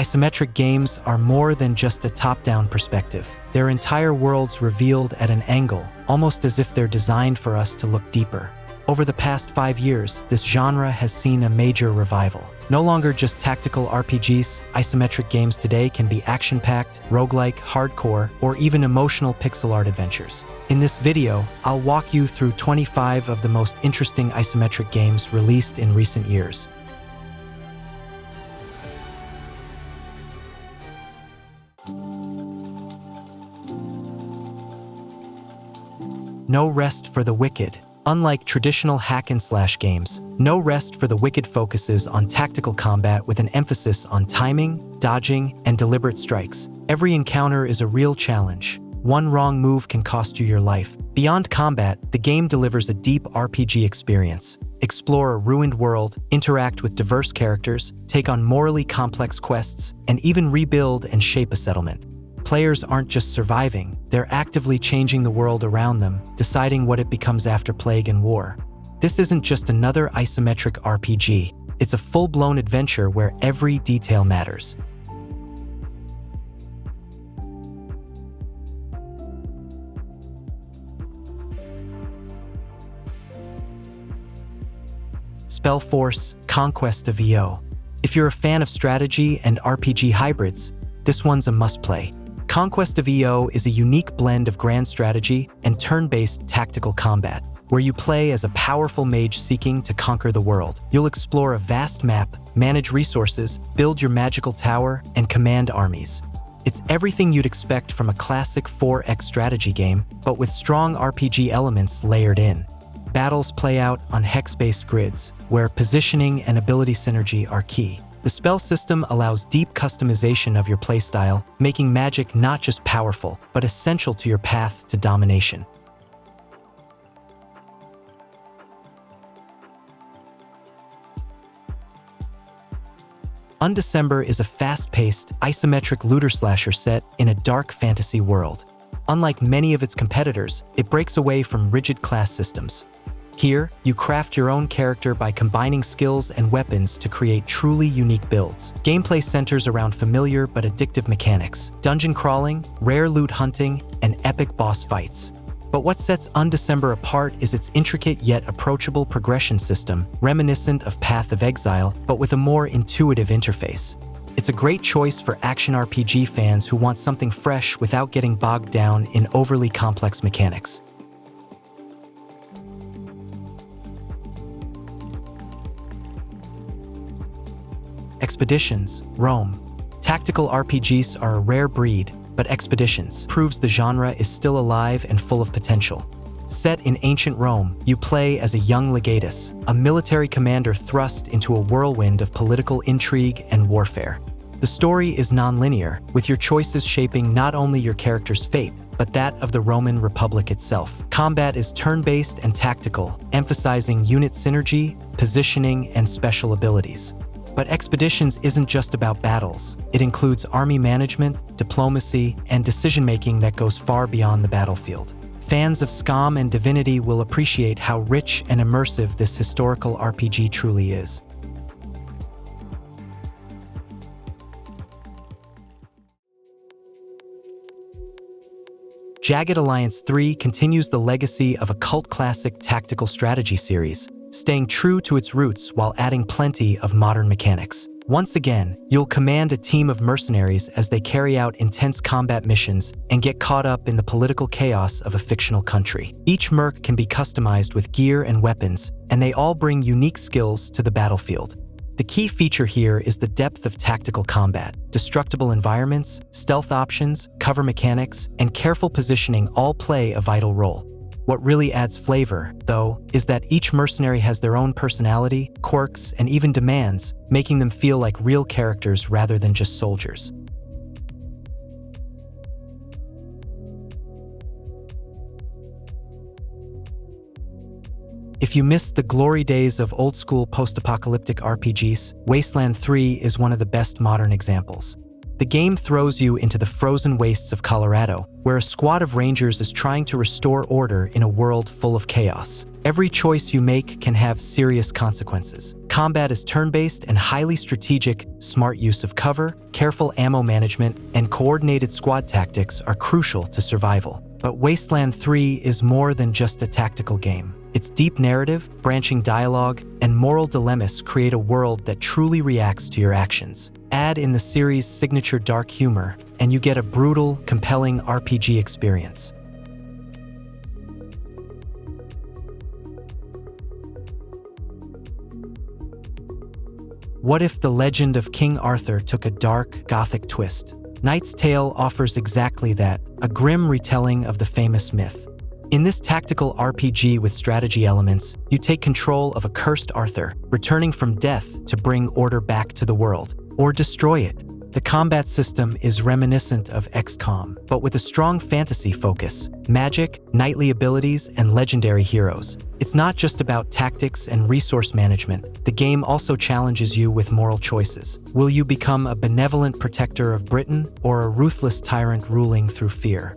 Isometric games are more than just a top-down perspective. They're entire worlds revealed at an angle, almost as if they're designed for us to look deeper. Over the past 5 years, this genre has seen a major revival. No longer just tactical RPGs, isometric games today can be action-packed, roguelike, hardcore, or even emotional pixel art adventures. In this video, I'll walk you through 25 of the most interesting isometric games released in recent years. No Rest for the Wicked. Unlike traditional hack-and-slash games, No Rest for the Wicked focuses on tactical combat with an emphasis on timing, dodging, and deliberate strikes. Every encounter is a real challenge. One wrong move can cost you your life. Beyond combat, the game delivers a deep RPG experience. Explore a ruined world, interact with diverse characters, take on morally complex quests, and even rebuild and shape a settlement. Players aren't just surviving, they're actively changing the world around them, deciding what it becomes after plague and war. This isn't just another isometric RPG, it's a full-blown adventure where every detail matters. SpellForce, Conquest of Eo. If you're a fan of strategy and RPG hybrids, this one's a must-play. Conquest of Eo is a unique blend of grand strategy and turn-based tactical combat, where you play as a powerful mage seeking to conquer the world. You'll explore a vast map, manage resources, build your magical tower, and command armies. It's everything you'd expect from a classic 4X strategy game, but with strong RPG elements layered in. Battles play out on hex-based grids, where positioning and ability synergy are key. The spell system allows deep customization of your playstyle, making magic not just powerful, but essential to your path to domination. UNDECEMBER is a fast-paced, isometric looter-slasher set in a dark fantasy world. Unlike many of its competitors, it breaks away from rigid class systems. Here, you craft your own character by combining skills and weapons to create truly unique builds. Gameplay centers around familiar but addictive mechanics, dungeon crawling, rare loot hunting, and epic boss fights. But what sets UNDECEMBER apart is its intricate yet approachable progression system, reminiscent of Path of Exile, but with a more intuitive interface. It's a great choice for action RPG fans who want something fresh without getting bogged down in overly complex mechanics. Expeditions, Rome. Tactical RPGs are a rare breed, but Expeditions proves the genre is still alive and full of potential. Set in ancient Rome, you play as a young legatus, a military commander thrust into a whirlwind of political intrigue and warfare. The story is non-linear, with your choices shaping not only your character's fate, but that of the Roman Republic itself. Combat is turn-based and tactical, emphasizing unit synergy, positioning, and special abilities. But Expeditions isn't just about battles. It includes army management, diplomacy, and decision-making that goes far beyond the battlefield. Fans of SCOM and Divinity will appreciate how rich and immersive this historical RPG truly is. Jagged Alliance 3 continues the legacy of a cult classic tactical strategy series, staying true to its roots while adding plenty of modern mechanics. Once again, you'll command a team of mercenaries as they carry out intense combat missions and get caught up in the political chaos of a fictional country. Each merc can be customized with gear and weapons, and they all bring unique skills to the battlefield. The key feature here is the depth of tactical combat. Destructible environments, stealth options, cover mechanics, and careful positioning all play a vital role. What really adds flavor, though, is that each mercenary has their own personality, quirks, and even demands, making them feel like real characters rather than just soldiers. If you missed the glory days of old-school post-apocalyptic RPGs, Wasteland 3 is one of the best modern examples. The game throws you into the frozen wastes of Colorado, where a squad of rangers is trying to restore order in a world full of chaos. Every choice you make can have serious consequences. Combat is turn-based and highly strategic. Smart use of cover, careful ammo management, and coordinated squad tactics are crucial to survival. But Wasteland 3 is more than just a tactical game. Its deep narrative, branching dialogue, and moral dilemmas create a world that truly reacts to your actions. Add in the series' signature dark humor, and you get a brutal, compelling RPG experience. What if the legend of King Arthur took a dark, gothic twist? Knight's Tale offers exactly that, a grim retelling of the famous myth. In this tactical RPG with strategy elements, you take control of a cursed Arthur, returning from death to bring order back to the world, or destroy it. The combat system is reminiscent of XCOM, but with a strong fantasy focus, magic, knightly abilities, and legendary heroes. It's not just about tactics and resource management. The game also challenges you with moral choices. Will you become a benevolent protector of Britain or a ruthless tyrant ruling through fear?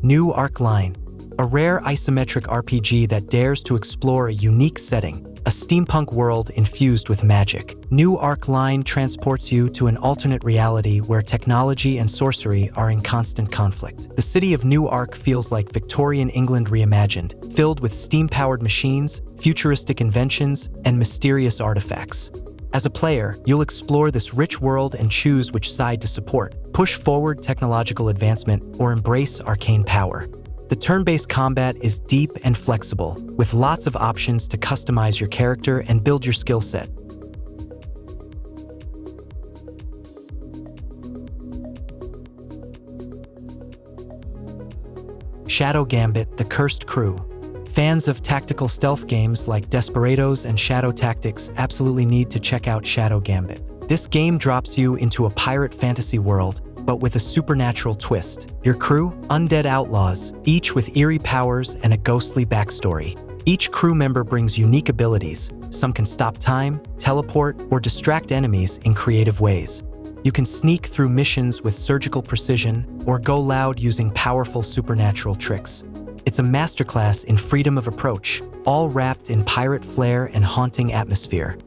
New Arc Line, a rare isometric RPG that dares to explore a unique setting, a steampunk world infused with magic. New Arc Line transports you to an alternate reality where technology and sorcery are in constant conflict. The city of New Arc feels like Victorian England reimagined, filled with steam-powered machines, futuristic inventions, and mysterious artifacts. As a player, you'll explore this rich world and choose which side to support, push forward technological advancement, or embrace arcane power. The turn-based combat is deep and flexible, with lots of options to customize your character and build your skill set. Shadow Gambit: The Cursed Crew. Fans of tactical stealth games like Desperados and Shadow Tactics absolutely need to check out Shadow Gambit. This game drops you into a pirate fantasy world, but with a supernatural twist. Your crew? Undead outlaws, each with eerie powers and a ghostly backstory. Each crew member brings unique abilities. Some can stop time, teleport, or distract enemies in creative ways. You can sneak through missions with surgical precision, or go loud using powerful supernatural tricks. It's a masterclass in freedom of approach, all wrapped in pirate flair and haunting atmosphere.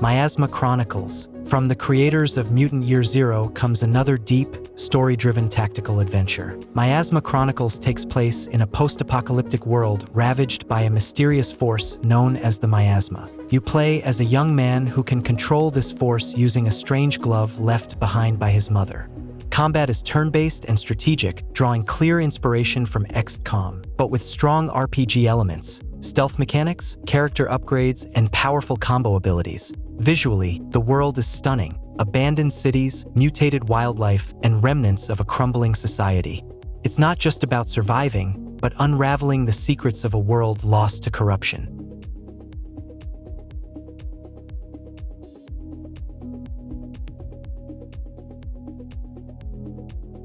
Miasma Chronicles. From the creators of Mutant Year Zero comes another deep, story-driven tactical adventure. Miasma Chronicles takes place in a post-apocalyptic world ravaged by a mysterious force known as the Miasma. You play as a young man who can control this force using a strange glove left behind by his mother. Combat is turn-based and strategic, drawing clear inspiration from XCOM, but with strong RPG elements, stealth mechanics, character upgrades, and powerful combo abilities. Visually, the world is stunning. Abandoned cities, mutated wildlife, and remnants of a crumbling society. It's not just about surviving, but unraveling the secrets of a world lost to corruption.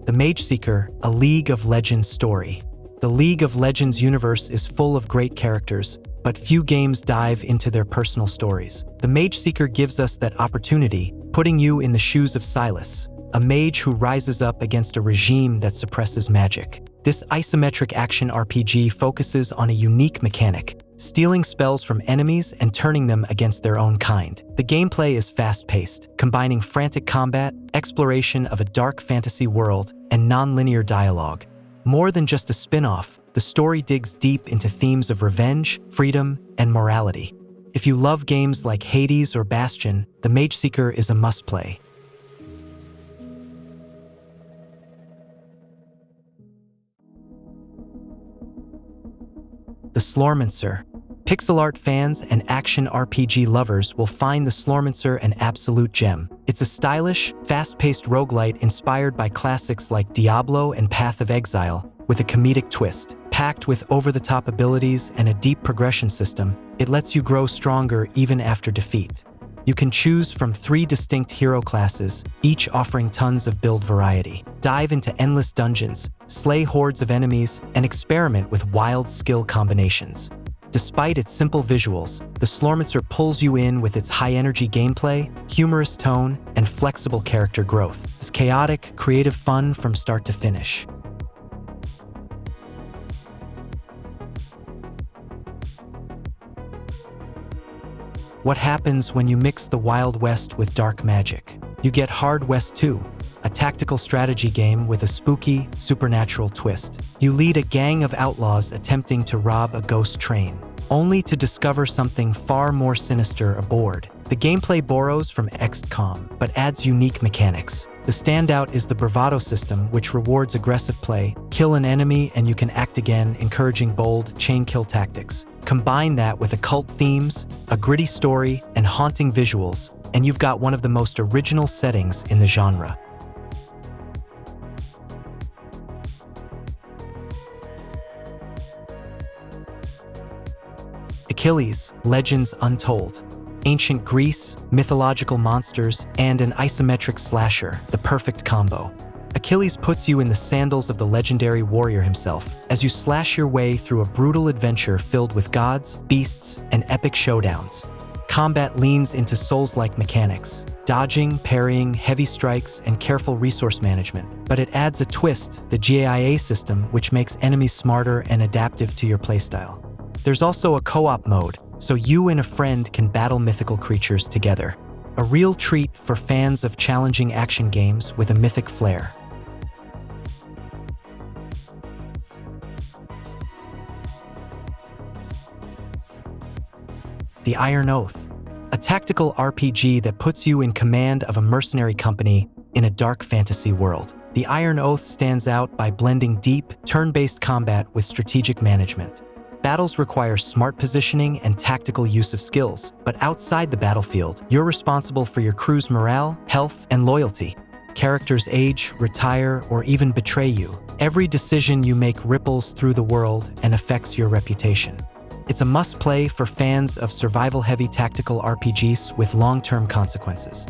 The Mageseeker, a League of Legends story. The League of Legends universe is full of great characters, but few games dive into their personal stories. The Mageseeker gives us that opportunity, putting you in the shoes of Silas, a mage who rises up against a regime that suppresses magic. This isometric action RPG focuses on a unique mechanic, stealing spells from enemies and turning them against their own kind. The gameplay is fast-paced, combining frantic combat, exploration of a dark fantasy world, and non-linear dialogue. More than just a spin-off, the story digs deep into themes of revenge, freedom, and morality. If you love games like Hades or Bastion, The Mageseeker is a must-play. The Slormancer. Pixel art fans and action RPG lovers will find the Slormancer an absolute gem. It's a stylish, fast-paced roguelite inspired by classics like Diablo and Path of Exile, with a comedic twist. Packed with over-the-top abilities and a deep progression system, it lets you grow stronger even after defeat. You can choose from 3 distinct hero classes, each offering tons of build variety. Dive into endless dungeons, slay hordes of enemies, and experiment with wild skill combinations. Despite its simple visuals, the Slormancer pulls you in with its high-energy gameplay, humorous tone, and flexible character growth. It's chaotic, creative fun from start to finish. What happens when you mix the Wild West with dark magic? You get Hard West II, a tactical strategy game with a spooky, supernatural twist. You lead a gang of outlaws attempting to rob a ghost train, only to discover something far more sinister aboard. The gameplay borrows from XCOM, but adds unique mechanics. The standout is the bravado system, which rewards aggressive play. Kill an enemy and you can act again, encouraging bold, chain kill tactics. Combine that with occult themes, a gritty story, and haunting visuals, and you've got one of the most original settings in the genre. Achilles, Legends Untold. Ancient Greece, mythological monsters, and an isometric slasher, the perfect combo. Achilles puts you in the sandals of the legendary warrior himself as you slash your way through a brutal adventure filled with gods, beasts, and epic showdowns. Combat leans into Souls-like mechanics, dodging, parrying, heavy strikes, and careful resource management. But it adds a twist, the GAIA system, which makes enemies smarter and adaptive to your playstyle. There's also a co-op mode, so you and a friend can battle mythical creatures together. A real treat for fans of challenging action games with a mythic flair. The Iron Oath, a tactical RPG that puts you in command of a mercenary company in a dark fantasy world. The Iron Oath stands out by blending deep, turn-based combat with strategic management. Battles require smart positioning and tactical use of skills, but outside the battlefield, you're responsible for your crew's morale, health, and loyalty. Characters age, retire, or even betray you. Every decision you make ripples through the world and affects your reputation. It's a must-play for fans of survival-heavy tactical RPGs with long-term consequences.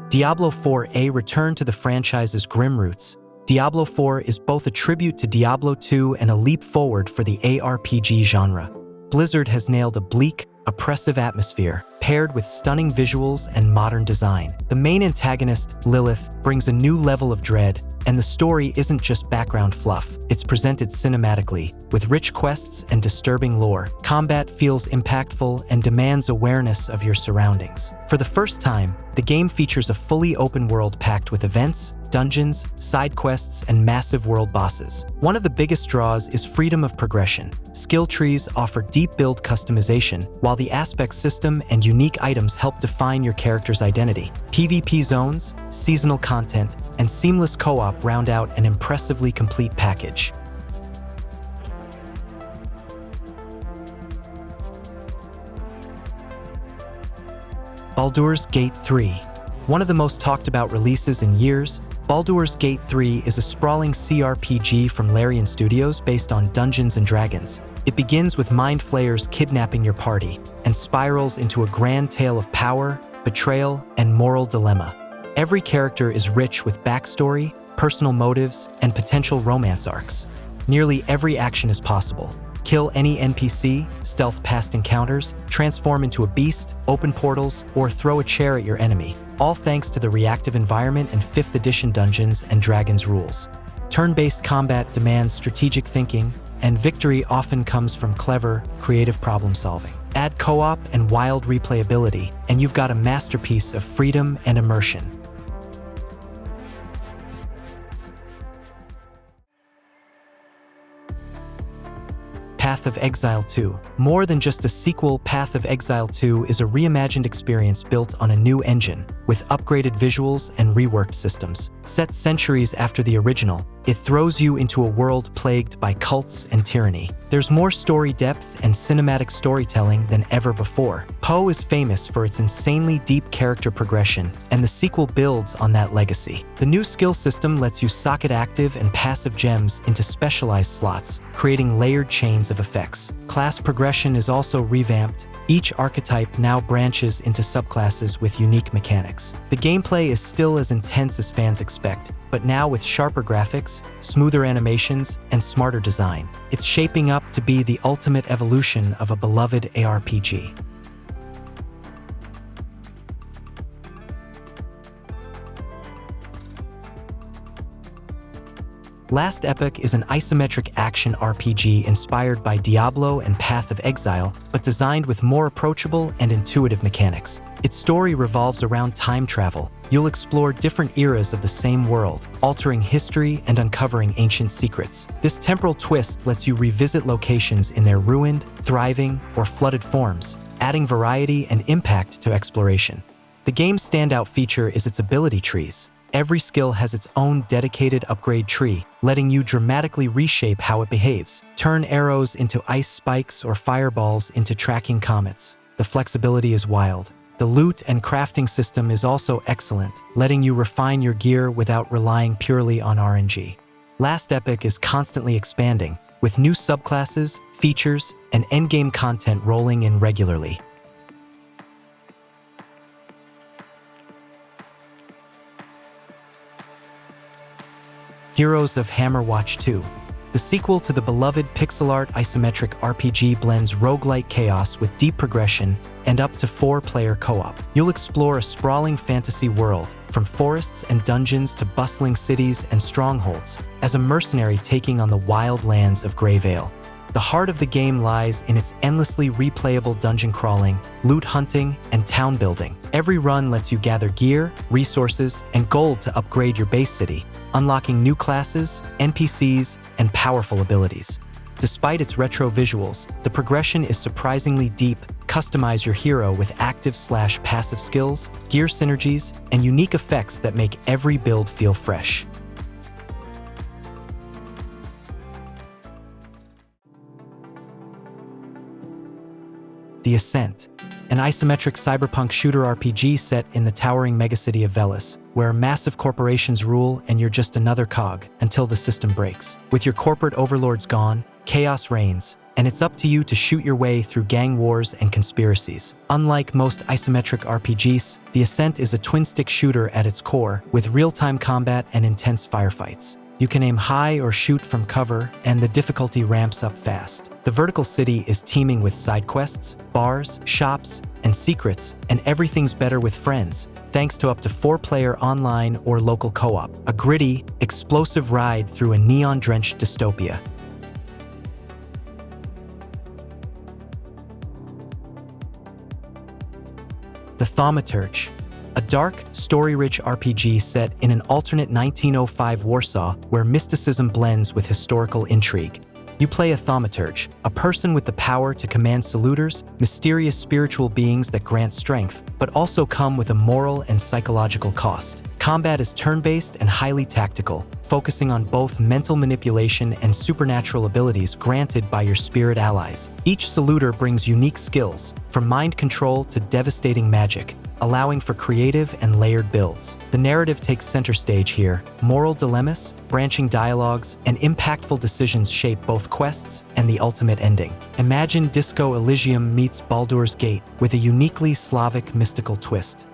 Diablo IV: A return to the franchise's grim roots. Diablo IV is both a tribute to Diablo II and a leap forward for the ARPG genre. Blizzard has nailed a bleak, oppressive atmosphere, paired with stunning visuals and modern design. The main antagonist, Lilith, brings a new level of dread, and the story isn't just background fluff. It's presented cinematically, with rich quests and disturbing lore. Combat feels impactful and demands awareness of your surroundings. For the first time, the game features a fully open world packed with events, dungeons, side quests, and massive world bosses. One of the biggest draws is freedom of progression. Skill trees offer deep build customization, while the aspect system and unique items help define your character's identity. PvP zones, seasonal content, and seamless co-op round out an impressively complete package. Baldur's Gate 3. One of the most talked about releases in years, Baldur's Gate 3 is a sprawling CRPG from Larian Studios based on Dungeons & Dragons. It begins with mind flayers kidnapping your party and spirals into a grand tale of power, betrayal, and moral dilemma. Every character is rich with backstory, personal motives, and potential romance arcs. Nearly every action is possible. Kill any NPC, stealth past encounters, transform into a beast, open portals, or throw a chair at your enemy, all thanks to the reactive environment and 5th edition Dungeons & Dragons rules. Turn-based combat demands strategic thinking, and victory often comes from clever, creative problem-solving. Add co-op and wild replayability, and you've got a masterpiece of freedom and immersion. Path of Exile 2. More than just a sequel, Path of Exile 2 is a reimagined experience built on a new engine, with upgraded visuals and reworked systems. Set centuries after the original, it throws you into a world plagued by cults and tyranny. There's more story depth and cinematic storytelling than ever before. Poe is famous for its insanely deep character progression, and the sequel builds on that legacy. The new skill system lets you socket active and passive gems into specialized slots, creating layered chains of effects. Class progression is also revamped. Each archetype now branches into subclasses with unique mechanics. The gameplay is still as intense as fans expect, but now with sharper graphics, smoother animations, and smarter design. It's shaping up to be the ultimate evolution of a beloved ARPG. Last Epoch is an isometric action RPG inspired by Diablo and Path of Exile, but designed with more approachable and intuitive mechanics. Its story revolves around time travel. You'll explore different eras of the same world, altering history and uncovering ancient secrets. This temporal twist lets you revisit locations in their ruined, thriving, or flooded forms, adding variety and impact to exploration. The game's standout feature is its ability trees. Every skill has its own dedicated upgrade tree, letting you dramatically reshape how it behaves. Turn arrows into ice spikes or fireballs into tracking comets. The flexibility is wild. The loot and crafting system is also excellent, letting you refine your gear without relying purely on RNG. Last Epoch is constantly expanding, with new subclasses, features, and endgame content rolling in regularly. Heroes of Hammerwatch II. The sequel to the beloved pixel art isometric RPG blends roguelike chaos with deep progression and up to 4-player co-op. You'll explore a sprawling fantasy world, from forests and dungeons to bustling cities and strongholds, as a mercenary taking on the wild lands of Grey Vale. The heart of the game lies in its endlessly replayable dungeon crawling, loot hunting, and town building. Every run lets you gather gear, resources, and gold to upgrade your base city, unlocking new classes, NPCs, and powerful abilities. Despite its retro visuals, the progression is surprisingly deep. Customize your hero with active/passive skills, gear synergies, and unique effects that make every build feel fresh. The Ascent, an isometric cyberpunk shooter RPG set in the towering megacity of Veles, where massive corporations rule and you're just another cog until the system breaks. With your corporate overlords gone, chaos reigns, and it's up to you to shoot your way through gang wars and conspiracies. Unlike most isometric RPGs, The Ascent is a twin-stick shooter at its core, with real-time combat and intense firefights. You can aim high or shoot from cover, and the difficulty ramps up fast. The vertical city is teeming with side quests, bars, shops, and secrets, and everything's better with friends, thanks to up to 4-player online or local co-op. A gritty, explosive ride through a neon-drenched dystopia. The Thaumaturge, a dark, story-rich RPG set in an alternate 1905 Warsaw where mysticism blends with historical intrigue. You play a Thaumaturge, a person with the power to command saluters, mysterious spiritual beings that grant strength, but also come with a moral and psychological cost. Combat is turn-based and highly tactical, focusing on both mental manipulation and supernatural abilities granted by your spirit allies. Each saluter brings unique skills, from mind control to devastating magic, allowing for creative and layered builds. The narrative takes center stage here. Moral dilemmas, branching dialogues, and impactful decisions shape both quests and the ultimate ending. Imagine Disco Elysium meets Baldur's Gate with a uniquely Slavic mystical twist.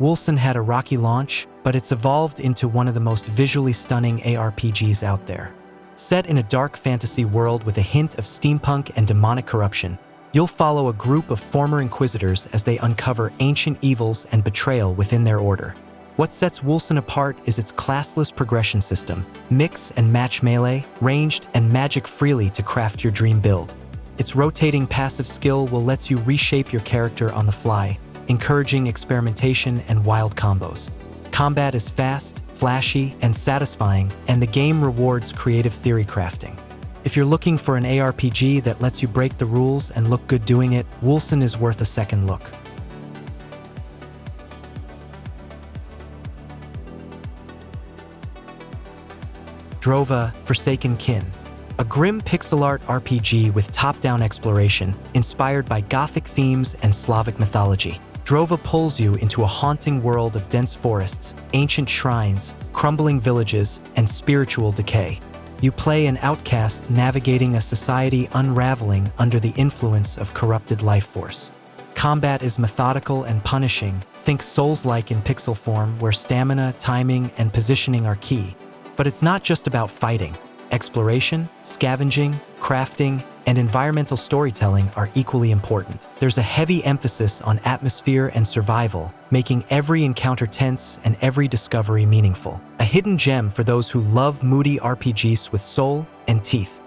Wolcen had a rocky launch, but it's evolved into one of the most visually stunning ARPGs out there. Set in a dark fantasy world with a hint of steampunk and demonic corruption, you'll follow a group of former inquisitors as they uncover ancient evils and betrayal within their order. What sets Wolcen apart is its classless progression system. Mix and match melee, ranged, and magic freely to craft your dream build. Its rotating passive skill will let you reshape your character on the fly, encouraging experimentation and wild combos. Combat is fast, flashy, and satisfying, and the game rewards creative theory crafting. If you're looking for an ARPG that lets you break the rules and look good doing it, Wolcen is worth a second look. Drova, Forsaken Kin, a grim pixel art RPG with top-down exploration, inspired by Gothic themes and Slavic mythology. Drova pulls you into a haunting world of dense forests, ancient shrines, crumbling villages, and spiritual decay. You play an outcast navigating a society unraveling under the influence of corrupted life force. Combat is methodical and punishing. Think Souls-like in pixel form, where stamina, timing, and positioning are key. But it's not just about fighting. Exploration, scavenging, crafting, and environmental storytelling are equally important. There's a heavy emphasis on atmosphere and survival, making every encounter tense and every discovery meaningful. A hidden gem for those who love moody RPGs with soul and teeth.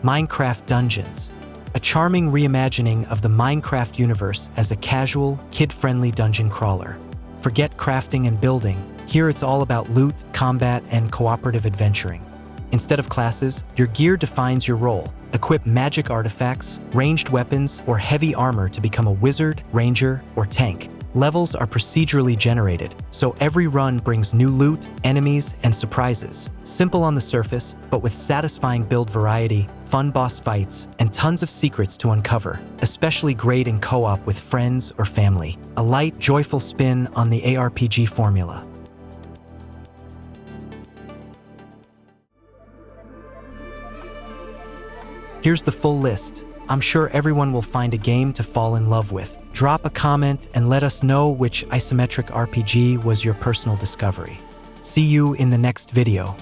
Minecraft Dungeons. A charming reimagining of the Minecraft universe as a casual, kid-friendly dungeon crawler. Forget crafting and building. Here it's all about loot, combat, and cooperative adventuring. Instead of classes, your gear defines your role. Equip magic artifacts, ranged weapons, or heavy armor to become a wizard, ranger, or tank. Levels are procedurally generated, so every run brings new loot, enemies, and surprises. Simple on the surface, but with satisfying build variety, fun boss fights, and tons of secrets to uncover. Especially great in co-op with friends or family. A light, joyful spin on the ARPG formula. Here's the full list. I'm sure everyone will find a game to fall in love with. Drop a comment and let us know which isometric RPG was your personal discovery. See you in the next video.